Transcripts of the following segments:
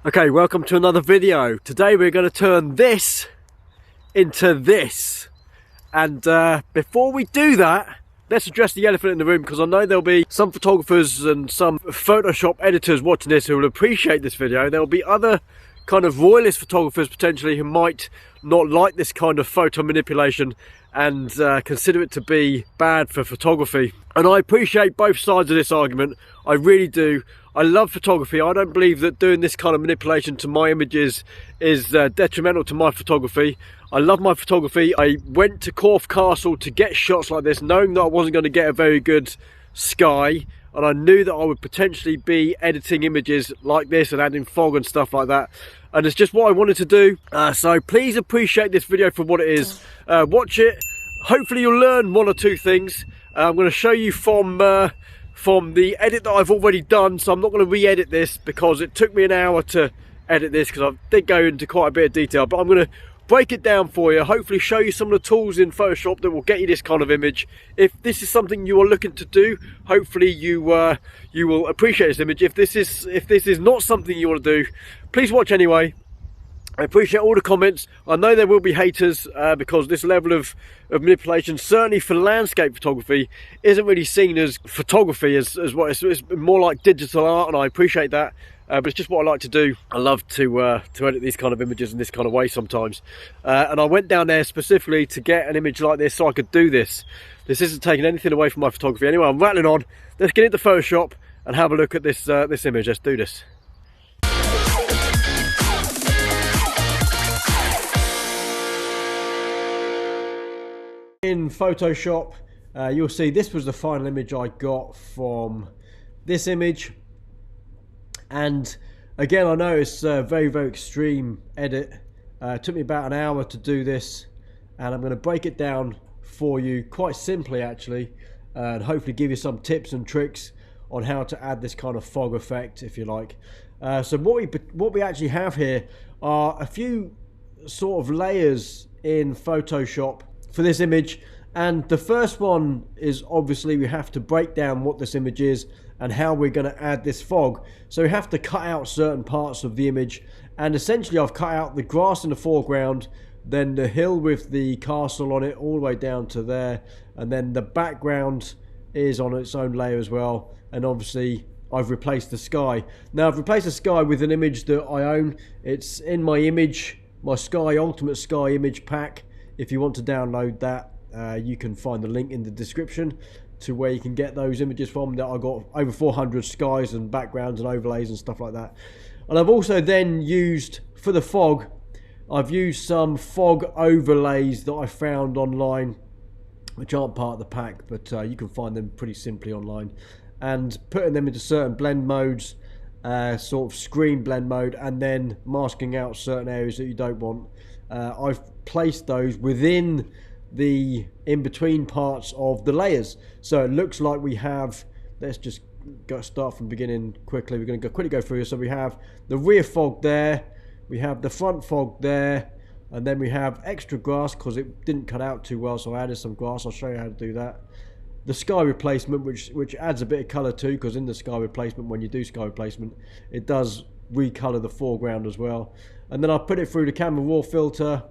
Okay, welcome to another video. Today we're going to turn this into this. And before we do that, let's address the elephant in the room, because I know there'll be some photographers and some Photoshop editors watching this who will appreciate this video. There'll be other kind of royalist photographers potentially who might not like this kind of photo manipulation and consider it to be bad for photography. And I appreciate both sides of this argument. I really do. I love photography. I don't believe that doing this kind of manipulation to my images is detrimental to my photography. I love my photography. I went to Corfe Castle to get shots like this, knowing that I wasn't going to get a very good sky, and I knew that I would potentially be editing images like this and adding fog and stuff like that, and it's just what I wanted to do. So please appreciate this video for what it is. Watch it. Hopefully you'll learn one or two things. I'm going to show you from the edit that I've already done, so I'm not going to re-edit this because it took me an hour to edit this, because I did go into quite a bit of detail, but I'm going to break it down for you, hopefully show you some of the tools in Photoshop that will get you this kind of image. If this is something you are looking to do, hopefully you will appreciate this image. If this is not something you want to do, please watch anyway. I appreciate all the comments. I know there will be haters because this level of manipulation, certainly for landscape photography, isn't really seen as photography, as what it's more like digital art, and I appreciate that. But it's just what I like to do. I love to edit these kind of images in this kind of way sometimes. And I went down there specifically to get an image like this so I could do this. This isn't taking anything away from my photography. Anyway, I'm rattling on. Let's get into Photoshop and have a look at this this image. Let's do this. In Photoshop, you'll see this was the final image I got from this image. And again, I know it's a very, very extreme edit. It took me about an hour to do this, and I'm going to break it down for you quite simply actually, and hopefully give you some tips and tricks on how to add this kind of fog effect, if you like. So what we actually have here are a few sort of layers in Photoshop for this image. And the first one is obviously we have to break down what this image is and how we're going to add this fog. So we have to cut out certain parts of the image, and essentially I've cut out the grass in the foreground, then the hill with the castle on it all the way down to there, and then the background is on its own layer as well, and obviously I've replaced the sky. Now I've replaced the sky with an image that I own. It's in my Sky Ultimate Sky image pack. If you want to download that, you can find the link in the description to where you can get those images from. That I got over 400 skies and backgrounds and overlays and stuff like that. And I've also then used, for the fog, I've used some fog overlays that I found online, which aren't part of the pack, but you can find them pretty simply online, and putting them into certain blend modes, sort of screen blend mode, and then masking out certain areas that you don't want. I've placed those within the in-between parts of the layers, so it looks like we have, let's just start from the beginning quickly. We're going to quickly go through. So we have the rear fog there, we have the front fog there, and then we have extra grass because it didn't cut out too well, so I added some grass. I'll show you how to do that. The sky replacement, which adds a bit of color too, because in the sky replacement, when you do sky replacement, it does recolor the foreground as well. And then I put it through the Camera Raw filter,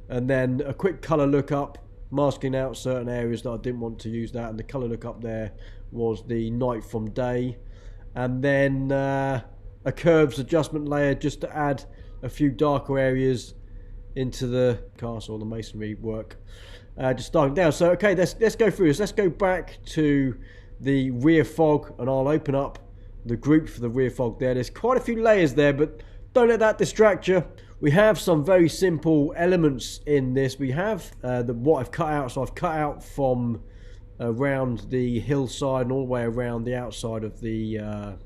and then a quick color lookup, masking out certain areas that I didn't want to use that. And the color lookup there was the night from day. And then a curves adjustment layer just to add a few darker areas into the castle, the masonry work. Just starting down. So okay, let's go through this. Let's go back to the rear fog, and I'll open up the group for the rear fog there. There's quite a few layers there, but don't let that distract you. We have some very simple elements in this. We have what I've cut out. So I've cut out from around the hillside and all the way around the outside of the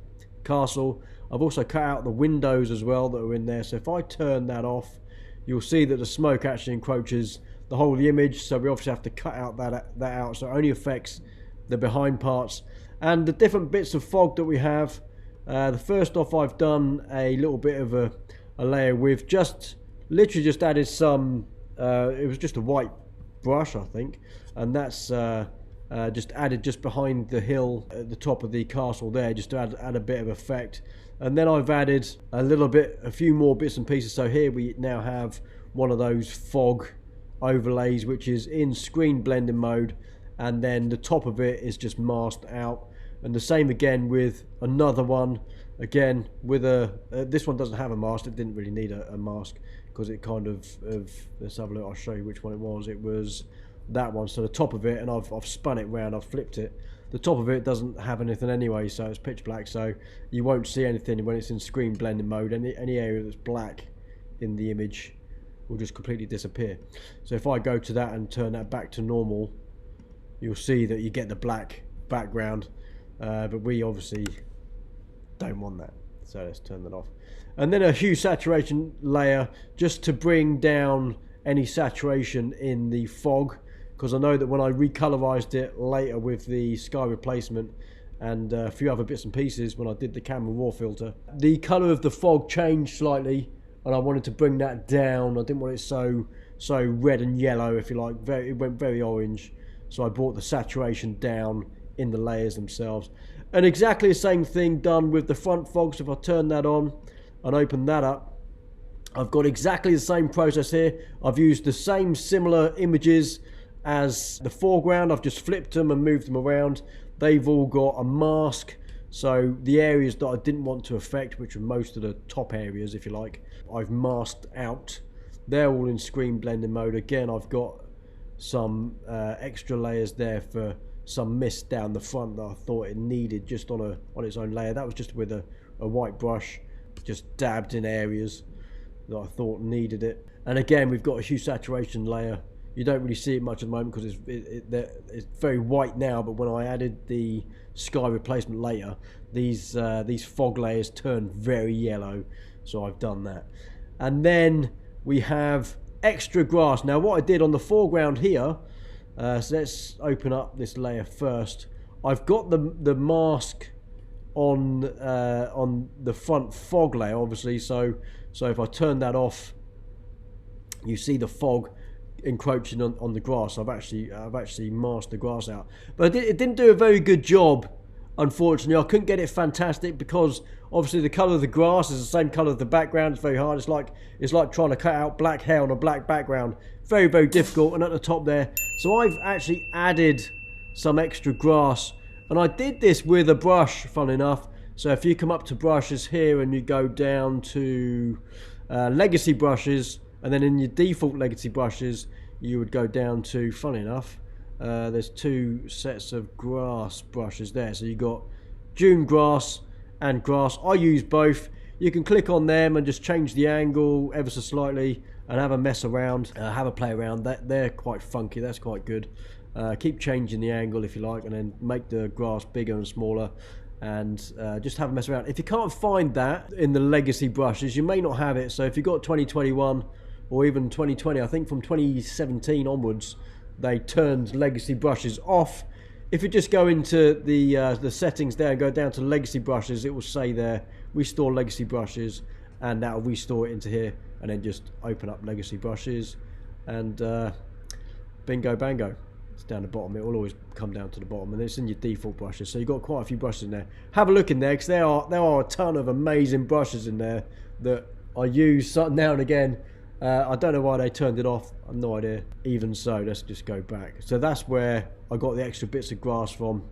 castle. I've also cut out the windows as well that are in there. So if I turn that off, you'll see that the smoke actually encroaches the whole of the image. So we obviously have to cut out that out, so it only affects the behind parts. And the different bits of fog that we have, the first off, I've done a little bit of a layer with literally just added some, it was just a white brush I think, and that's just added just behind the hill at the top of the castle there, just to add a bit of effect. And then I've added a few more bits and pieces. So here we now have one of those fog overlays, which is in screen blending mode, and then the top of it is just masked out. And the same again with another one, again with this one doesn't have a mask. It didn't really need a mask, because it kind of let's have a look. I'll show you which one it was. It was that one. So the top of it, and I've spun it round, I've flipped it. The top of it doesn't have anything anyway, so it's pitch black, so you won't see anything when it's in screen blending mode. Any area that's black in the image will just completely disappear. So if I go to that and turn that back to normal, you'll see that you get the black background, but we obviously don't want that, so let's turn that off. And then a hue saturation layer, just to bring down any saturation in the fog, because I know that when I recolorized it later with the sky replacement and a few other bits and pieces when I did the camera raw filter, the color of the fog changed slightly, and I wanted to bring that down. I didn't want it so red and yellow, if you like. It went very orange, so I brought the saturation down in the layers themselves. And exactly the same thing done with the front fog. So if I turn that on and open that up, I've got exactly the same process here. I've used the same similar images as the foreground. I've just flipped them and moved them around. They've all got a mask, so the areas that I didn't want to affect, which are most of the top areas, if you like, I've masked out. They're all in screen blending mode. Again, I've got some extra layers there for some mist down the front that I thought it needed just on its own layer. That was just with a white brush, just dabbed in areas that I thought needed it. And again, we've got a hue saturation layer. You don't really see it much at the moment because it's very white now, but when I added the sky replacement later, these fog layers turn very yellow, so I've done that. And then we have extra grass. Now what I did on the foreground here, so let's open up this layer first. I've got the mask on the front fog layer, obviously, so if I turn that off, you see the fog encroaching on the grass. I've actually masked the grass out, but it didn't do a very good job, unfortunately. I couldn't get it fantastic because obviously the color of the grass is the same color of the background. It's very hard. It's like trying to cut out black hair on a black background. Very, very difficult. And at the top there, so I've actually added some extra grass, and I did this with a brush, fun enough. So if you come up to brushes here and you go down to legacy brushes, and then in your default legacy brushes, you would go down to, funny enough, there's two sets of grass brushes there. So you got dune grass and grass. I use both. You can click on them and just change the angle ever so slightly and have a mess around, have a play around. They're quite funky. That's quite good. Keep changing the angle if you like, and then make the grass bigger and smaller, and just have a mess around. If you can't find that in the legacy brushes, you may not have it. So if you've got 2021 or even 2020, I think from 2017 onwards, they turned legacy brushes off. If you just go into the settings there and go down to legacy brushes, it will say there, restore legacy brushes, and that will restore it into here, and then just open up legacy brushes, and bingo bango. It's down the bottom. It will always come down to the bottom, and it's in your default brushes. So you've got quite a few brushes in there. Have a look in there, because there are a ton of amazing brushes in there that I use now and again. I don't know why they turned it off. I've no idea. Even so, let's just go back. So that's where I got the extra bits of grass from,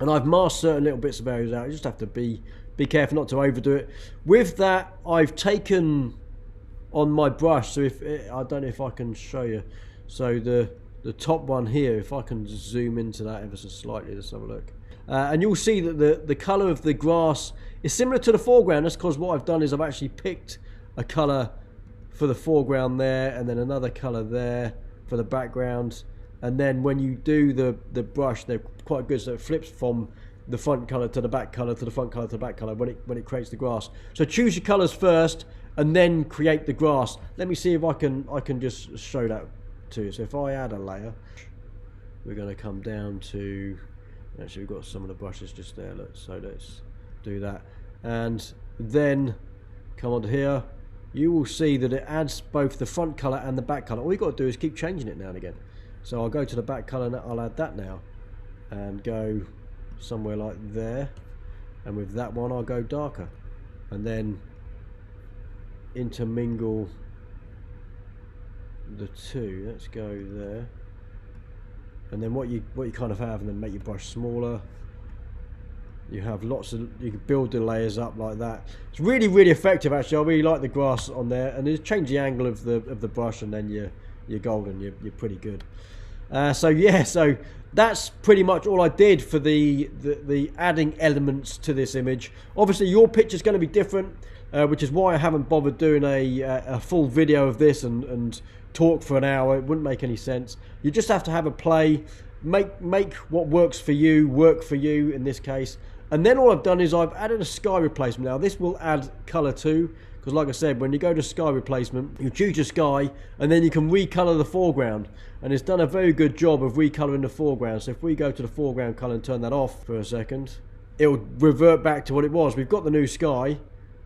and I've masked certain little bits of areas out. You just have to be careful not to overdo it. With that, I've taken on my brush. So I don't know if I can show you. So the top one here, if I can just zoom into that ever so slightly, let's have a look. And you'll see that the colour of the grass is similar to the foreground. That's because what I've done is I've actually picked a colour for the foreground there, and then another colour there for the background. And then when you do the brush, they're quite good, so it flips from the front colour to the back colour to the front colour to the back colour when it creates the grass. So choose your colours first and then create the grass. Let me see if I can just show that to you. So if I add a layer, we're going to come down to, actually we've got some of the brushes just there, so let's do that, and then come onto here. You will see that it adds both the front colour and the back colour. All you've got to do is keep changing it now and again. So I'll go to the back colour and I'll add that now. and go somewhere like there, and with that one I'll go darker, and then intermingle the two. Let's go there, and then what you kind of have, and then make your brush smaller. You have lots of, you can build the layers up like that. It's really, really effective actually. I really like the grass on there, and just change the angle of the brush, and then you're golden. You're pretty good. So yeah, so that's pretty much all I did for the adding elements to this image. Obviously your picture's going to be different, which is why I haven't bothered doing a full video of this and talk for an hour. It wouldn't make any sense. You just have to have a play, make what works for you work for you in this case. And then all I've done is I've added a sky replacement. Now this will add color too, because like I said, when you go to sky replacement, you choose your sky and then you can recolor the foreground, and it's done a very good job of recoloring the foreground. So if we go to the foreground color and turn that off for a second, it'll revert back to what it was. We've got the new sky,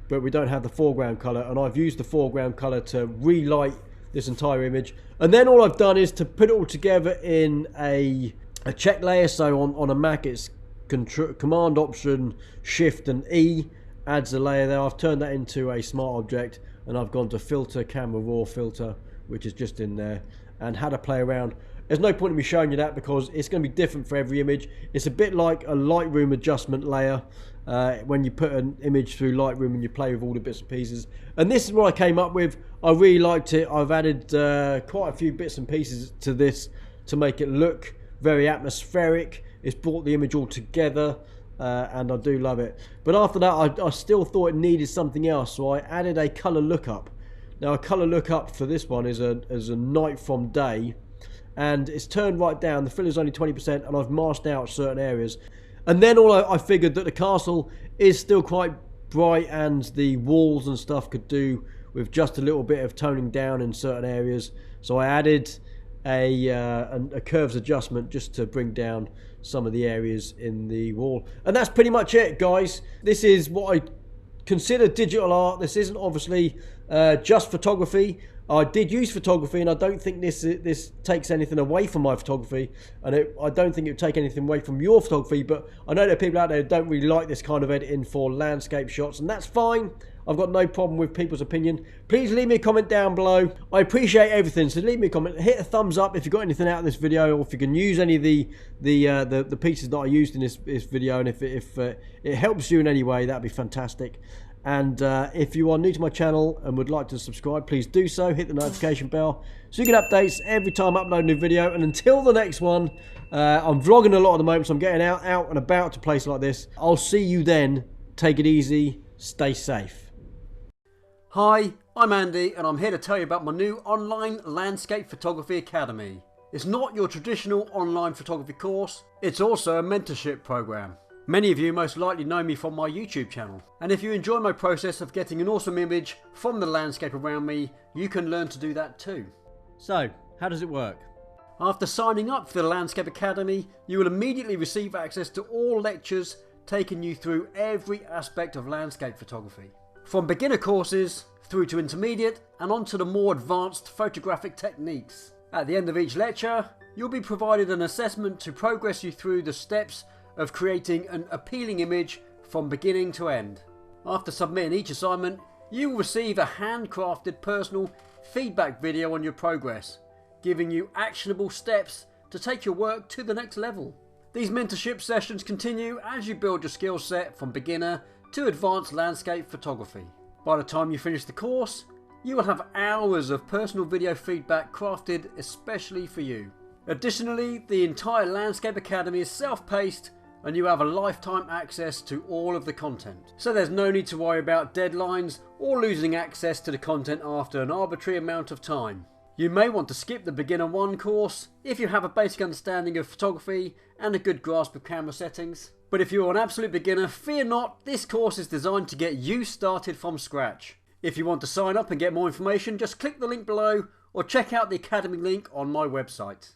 but we don't have the foreground color, and I've used the foreground color to relight this entire image. And then all I've done is to put it all together in a check layer. So on a Mac it's Command Option Shift and E adds a layer there. I've turned that into a smart object, and I've gone to filter, camera raw filter, which is just in there, and had a play around. There's no point in me showing you that because it's going to be different for every image. It's a bit like a Lightroom adjustment layer when you put an image through Lightroom and you play with all the bits and pieces. And this is what I came up with. I really liked it. I've added quite a few bits and pieces to this to make it look very atmospheric. It's brought the image all together, and I do love it. But after that, I still thought it needed something else, so I added a color lookup. Now a color lookup for this one is a night from day, and it's turned right down. The fill is only 20%, and I've masked out certain areas. And then I figured that the castle is still quite bright, and the walls and stuff could do with just a little bit of toning down in certain areas. So I added a curves adjustment just to bring down some of the areas in the wall. And that's pretty much it, guys. This is what I consider digital art. This isn't obviously just photography. I did use photography, and I don't think this takes anything away from my photography, and I don't think it would take anything away from your photography. But I know there are people out there who don't really like this kind of editing for landscape shots, and that's fine. I've got no problem with people's opinion. Please leave me a comment down below. I appreciate everything, so leave me a comment. Hit a thumbs up if you got anything out of this video, or if you can use any of the pieces that I used in this video, and if it helps you in any way, that'd be fantastic. And if you are new to my channel and would like to subscribe, please do so. Hit the notification bell so you get updates every time I upload a new video. And until the next one, I'm vlogging a lot at the moment, so I'm getting out and about to places like this. I'll see you then. Take it easy. Stay safe. Hi, I'm Andy, and I'm here to tell you about my new online landscape photography academy. It's not your traditional online photography course, it's also a mentorship program. Many of you most likely know me from my YouTube channel, and if you enjoy my process of getting an awesome image from the landscape around me, you can learn to do that too. So, how does it work? After signing up for the Landscape Academy, you will immediately receive access to all lectures taking you through every aspect of landscape photography. From beginner courses through to intermediate and onto the more advanced photographic techniques. At the end of each lecture, you'll be provided an assessment to progress you through the steps of creating an appealing image from beginning to end. After submitting each assignment, you will receive a handcrafted personal feedback video on your progress, giving you actionable steps to take your work to the next level. These mentorship sessions continue as you build your skill set from beginner to advanced landscape photography. By the time you finish the course, you will have hours of personal video feedback crafted especially for you. Additionally, the entire Landscape Academy is self-paced, and you have a lifetime access to all of the content. So there's no need to worry about deadlines or losing access to the content after an arbitrary amount of time. You may want to skip the Beginner 1 course if you have a basic understanding of photography and a good grasp of camera settings. But if you're an absolute beginner, fear not, this course is designed to get you started from scratch. If you want to sign up and get more information, just click the link below or check out the Academy link on my website.